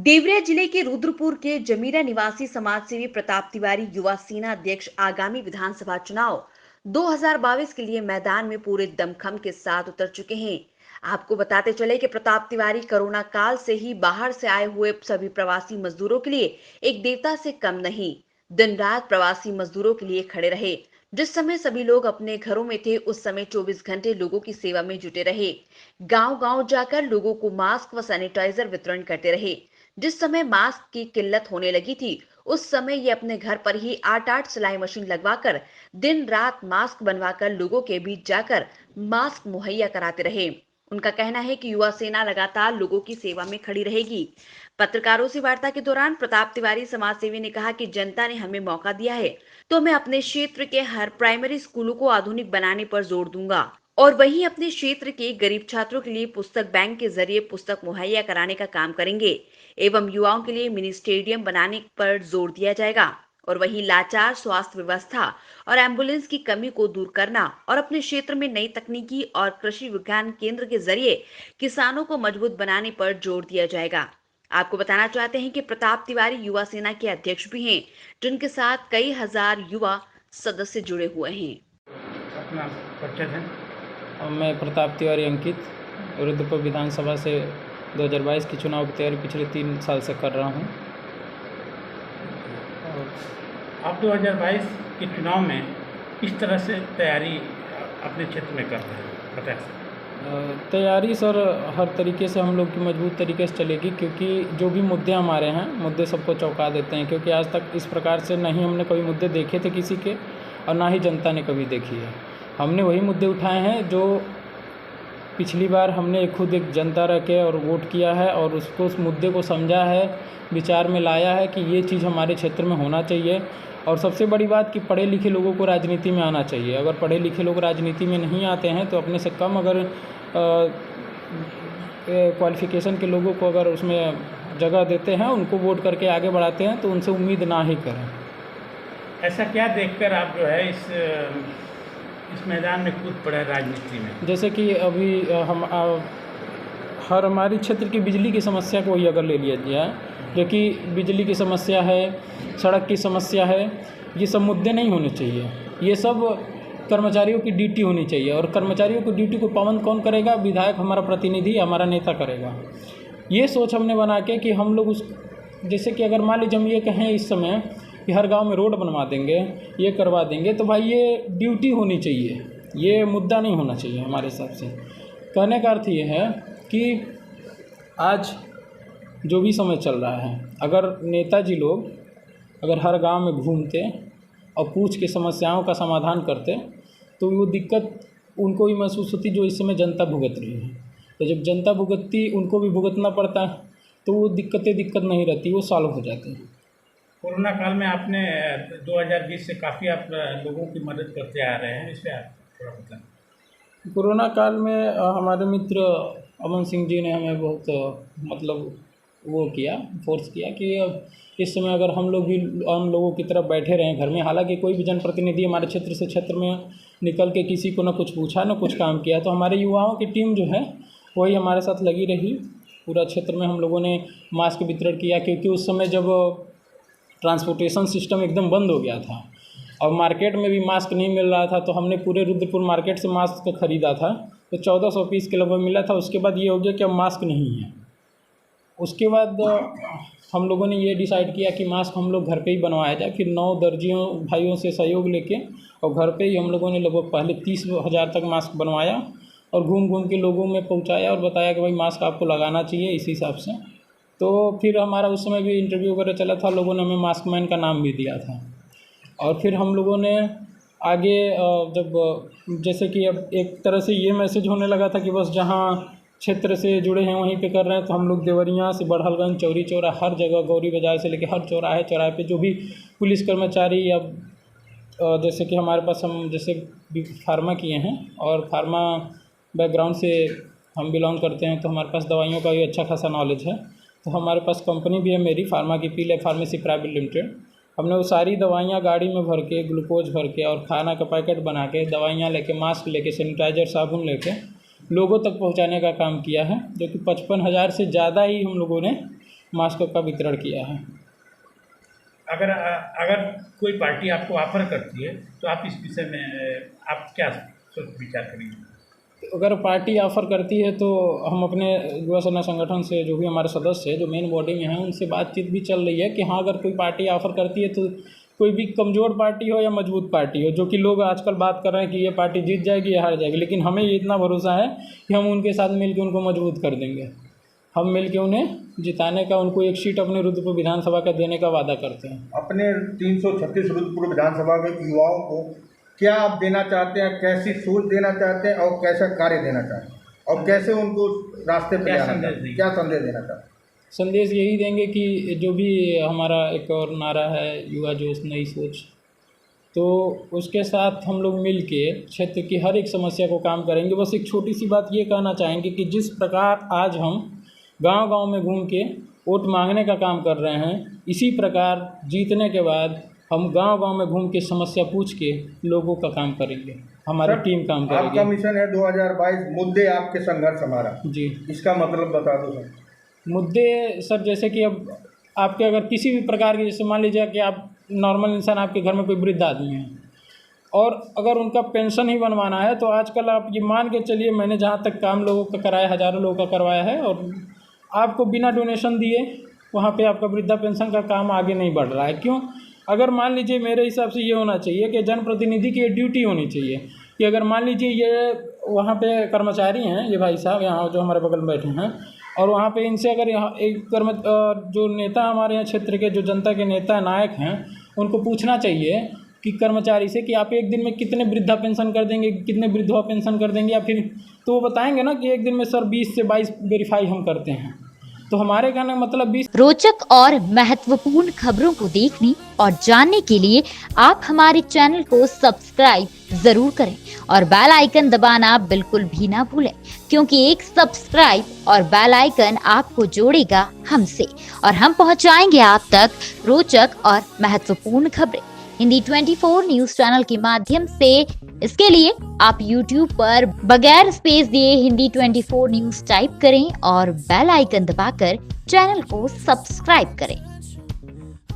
देवरिया जिले के रुद्रपुर के जमीरा निवासी समाजसेवी प्रताप तिवारी युवा सेना अध्यक्ष आगामी विधानसभा चुनाव 2022 के लिए मैदान में पूरे दमखम के साथ उतर चुके हैं। आपको बताते चले कि प्रताप तिवारी कोरोना काल से ही बाहर से आए हुए सभी प्रवासी मजदूरों के लिए एक देवता से कम नहीं। दिन रात प्रवासी मजदूरों के लिए खड़े रहे। जिस समय सभी लोग अपने घरों में थे, उस समय 24 घंटे लोगों की सेवा में जुटे रहे। गांव गांव जाकर लोगों को मास्क व सैनिटाइजर वितरण करते रहे। जिस समय मास्क की किल्लत होने लगी थी, उस समय ये अपने घर पर ही 8-8 सिलाई मशीन लगवाकर दिन रात मास्क बनवाकर लोगों के बीच जाकर मास्क मुहैया कराते रहे। उनका कहना है कि युवा सेना लगातार लोगों की सेवा में खड़ी रहेगी। पत्रकारों से वार्ता के दौरान प्रताप तिवारी समाजसेवी ने कहा कि जनता ने हमें मौका दिया है, तो मैं अपने क्षेत्र के हर प्राइमरी स्कूलों को आधुनिक बनाने पर जोर दूंगा और वहीं अपने क्षेत्र के गरीब छात्रों के लिए पुस्तक बैंक के जरिए पुस्तक मुहैया कराने का काम करेंगे एवं युवाओं के लिए मिनी स्टेडियम बनाने पर जोर दिया जाएगा और वहीं लाचार स्वास्थ्य व्यवस्था और एम्बुलेंस की कमी को दूर करना और अपने क्षेत्र में नई तकनीकी और कृषि विज्ञान केंद्र के जरिए किसानों को मजबूत बनाने पर जोर दिया जाएगा। आपको बताना चाहते हैं कि प्रताप तिवारी युवा सेना के अध्यक्ष भी हैं, जिनके साथ कई हजार युवा सदस्य जुड़े हुए हैं। अपना परिचय दें। और मैं प्रताप तिवारी अंकित रुद्रपुर विधानसभा से 2022 की चुनाव की तैयारी पिछले 3 साल से कर रहा हूँ। आप 2022 के चुनाव में किस तरह से तैयारी अपने क्षेत्र में कर रहे हैं, बताएं। तैयारी सर हर तरीके से हम लोग की मजबूत तरीके से चलेगी, क्योंकि जो भी मुद्दे हमारे हैं, मुद्दे सबको चौंका देते हैं, क्योंकि आज तक इस प्रकार से नहीं हमने कभी मुद्दे देखे थे किसी के और ना ही जनता ने कभी देखी है। हमने वही मुद्दे उठाए हैं जो पिछली बार हमने खुद एक जनता रह के और वोट किया है और उसको उस मुद्दे को समझा है, विचार में लाया है कि ये चीज़ हमारे क्षेत्र में होना चाहिए। और सबसे बड़ी बात कि पढ़े लिखे लोगों को राजनीति में आना चाहिए। अगर पढ़े लिखे लोग राजनीति में नहीं आते हैं तो अपने से कम अगर क्वालिफिकेशन के लोगों को अगर उसमें जगह देते हैं, उनको वोट करके आगे बढ़ाते हैं, तो उनसे उम्मीद ना ही करें। ऐसा क्या देखकर आप जो है इस मैदान में कूद पड़े राजनीति में? जैसे कि अभी हम हर हमारी क्षेत्र की बिजली की समस्या को ही अगर ले लिया जाए, जो कि बिजली की समस्या है, सड़क की समस्या है, ये सब मुद्दे नहीं होने चाहिए। ये सब कर्मचारियों की ड्यूटी होनी चाहिए और कर्मचारियों की ड्यूटी को पाबंद कौन करेगा? विधायक, हमारा प्रतिनिधि, हमारा नेता करेगा। ये सोच हमने बना के कि हम लोग उस, जैसे कि अगर मान लीजिए हम ये कहें इस समय कि हर गांव में रोड बनवा देंगे, ये करवा देंगे, तो भाई ये ड्यूटी होनी चाहिए, ये मुद्दा नहीं होना चाहिए हमारे हिसाब से। कहने का अर्थ ये है कि आज जो भी समय चल रहा है, अगर नेताजी लोग अगर हर गांव में घूमते और पूछ के समस्याओं का समाधान करते, तो वो दिक्कत उनको भी महसूस होती जो इस समय जनता भुगत रही है। तो जब जनता भुगतती, उनको भी भुगतना पड़ता है, तो वो दिक्कत नहीं रहती, वो सॉल्व हो जाती है। कोरोना काल में आपने 2020 से काफ़ी आप लोगों की मदद करते आ रहे हैं, इस पर आप थोड़ा बताएं। कोरोना काल में हमारे मित्र अमन सिंह जी ने हमें बहुत मतलब वो किया, फोर्स किया कि अब इस समय अगर हम लोग भी आम लोगों की तरफ बैठे रहें घर में, हालांकि कोई भी जनप्रतिनिधि हमारे क्षेत्र से क्षेत्र में निकल के किसी को ना कुछ पूछा ना कुछ काम किया, तो हमारे युवाओं की टीम जो है वही हमारे साथ लगी रही। पूरा क्षेत्र में हम लोगों ने मास्क वितरण किया, क्योंकि उस समय जब ट्रांसपोर्टेशन सिस्टम एकदम बंद हो गया था और मार्केट में भी मास्क नहीं मिल रहा था, तो हमने पूरे रुद्रपुर मार्केट से मास्क खरीदा था, तो 1400 पीस के लगभग मिला था। उसके बाद ये हो गया कि अब मास्क नहीं है। उसके बाद हम लोगों ने ये डिसाइड किया कि मास्क हम लोग घर पे ही बनवाया जाए। फिर 9 दर्जियों भाइयों से सहयोग लेके और घर पे ही हम लोगों ने लगभग पहले 30,000 तक मास्क बनवाया और घूम घूम के लोगों में पहुंचाया और बताया कि भाई मास्क आपको लगाना चाहिए इस हिसाब से। तो फिर हमारा उस समय भी इंटरव्यू वगैरह चला था, लोगों ने हमें मास्क मैन का नाम भी दिया था। और फिर हम लोगों ने आगे जब जैसे कि अब एक तरह से ये मैसेज होने लगा था कि बस जहाँ क्षेत्र से जुड़े हैं वहीं पे कर रहे हैं, तो हम लोग देवरिया से बड़हलगंज, चौरी चौरा, हर जगह, गौरी बाजार से लेकर हर चौराहे पे जो भी पुलिस कर्मचारी या जैसे कि हमारे पास, हम जैसे फार्मा किए हैं और फार्मा बैकग्राउंड से हम बिलोंग करते हैं, तो हमारे पास दवाइयों का भी अच्छा खासा नॉलेज है। तो हमारे पास कंपनी भी है मेरी, फार्मा की पीले फार्मेसी प्राइवेट लिमिटेड। हमने वो सारी दवाइयाँ गाड़ी में भर के, ग्लूकोज भर के और खाना का पैकेट बना के, दवाइयाँ लेके, मास्क लेके, सैनिटाइजर, साबुन लेके लोगों तक पहुंचाने का काम किया है, जो कि 55,000 से ज़्यादा ही हम लोगों ने मास्क का वितरण किया है। अगर अगर कोई पार्टी आपको ऑफर करती है तो आप इस विषय में आप क्या सोच विचार करेंगे? अगर पार्टी ऑफर करती है तो हम अपने युवा सेना संगठन से जो भी हमारे सदस्य हैं जो मेन बॉडी में हैं उनसे बातचीत भी चल रही है कि हाँ, अगर कोई पार्टी ऑफर करती है तो कोई भी कमज़ोर पार्टी हो या मजबूत पार्टी हो, जो कि लोग आजकल बात कर रहे हैं कि ये पार्टी जीत जाएगी या हार जाएगी, लेकिन हमें ये इतना भरोसा है कि हम उनके साथ मिलकर उनको मजबूत कर देंगे। हम मिलकर उन्हें जिताने का, उनको एक सीट अपने रुद्रपुर विधानसभा का देने का वादा करते हैं। अपने 336 रुद्रपुर विधानसभा के युवाओं को क्या आप देना चाहते हैं, कैसी सोच देना चाहते हैं और कैसा कार्य देना चाहते हैं, और कैसे उनको रास्ते पर क्या जाना चाहते हैं, क्या संदेश देना चाहते हैं? संदेश यही देंगे कि जो भी हमारा एक और नारा है युवा जोश नई सोच, तो उसके साथ हम लोग मिल के क्षेत्र की हर एक समस्या को काम करेंगे। बस एक छोटी सी बात ये कहना चाहेंगे कि जिस प्रकार आज हम गांव-गांव में घूम के वोट मांगने का काम कर रहे हैं, इसी प्रकार जीतने के बाद हम गांव-गांव में घूम के समस्या पूछ के लोगों का काम करेंगे, हमारी टीम काम आपका करेगी। मिशन है 2022 मुद्दे आपके संघर्ष हमारा, जी, इसका मतलब बता दो सर। मुद्दे सर जैसे कि अब आपके अगर किसी भी प्रकार के, जैसे मान लीजिए कि आप नॉर्मल इंसान, आपके घर में कोई वृद्ध आदमी है और अगर उनका पेंशन ही बनवाना है, तो आजकल आप ये मान के चलिए, मैंने जहाँ तक काम लोगों का कराया, हज़ारों लोगों का करवाया है, और आपको बिना डोनेशन दिए वहाँ पे आपका वृद्धा पेंशन का काम आगे नहीं बढ़ रहा है। क्यों? अगर मान लीजिए, मेरे हिसाब से ये होना चाहिए कि जनप्रतिनिधि की ड्यूटी होनी चाहिए कि अगर मान लीजिए ये वहाँ पे कर्मचारी हैं, ये भाई साहब यहाँ जो हमारे बगल में बैठे हैं, और वहाँ पे इनसे अगर यहाँ एक जो नेता हमारे यहाँ क्षेत्र के जो जनता के नेता नायक हैं, उनको पूछना चाहिए कि कर्मचारी से कि आप एक दिन में कितने वृद्धा पेंशन कर देंगे, कितने विधवा पेंशन कर देंगे, या फिर तो वो बताएंगे ना कि एक दिन में सर 20 से 22 वेरीफाई हम करते हैं। तो हमारे कहने का मतलब 20। रोचक और महत्वपूर्ण खबरों को देखने और जानने के लिए आप हमारे चैनल को सब्सक्राइब जरूर करें और बेल आइकन दबाना बिल्कुल भी ना भूलें, क्योंकि एक सब्सक्राइब और बेल आइकन आपको जोड़ेगा हमसे और हम पहुंचाएंगे आप तक रोचक और महत्वपूर्ण खबरें हिंदी 24 न्यूज चैनल के माध्यम से। इसके लिए आप YouTube पर बगैर स्पेस दिए हिंदी 24 न्यूज टाइप करें और बेल आइकन दबाकर चैनल को सब्सक्राइब करें।